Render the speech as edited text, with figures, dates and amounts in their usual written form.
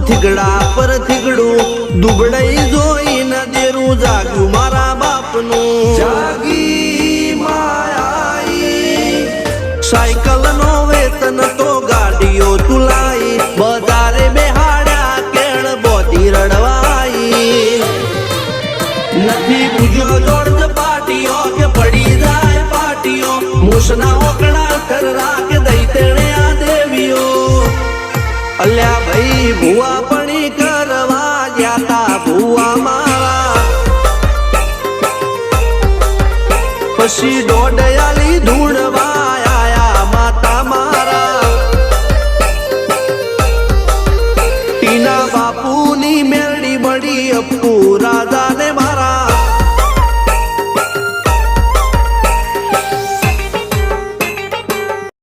થીગડા પર થીગડું દુબળાઈ જોઈને દેરું જાગ્યું મારા બાપનું જાગી માયાઈ સાયકલ નો વેતન તો ગાડીઓ તુલાઈ બજારે બેહાડ્યા કેળ બોધી રડવાઈ નથી પૂજ્યો જોડ પાટીઓ કે પડી જાય પાટીઓ મૂસના ઓકડા કર કે દઈ તેણે આ દેવીઓ અલ્યા ભાઈ ભુવા પણી કરવા જાતા ભુવા મારા પછી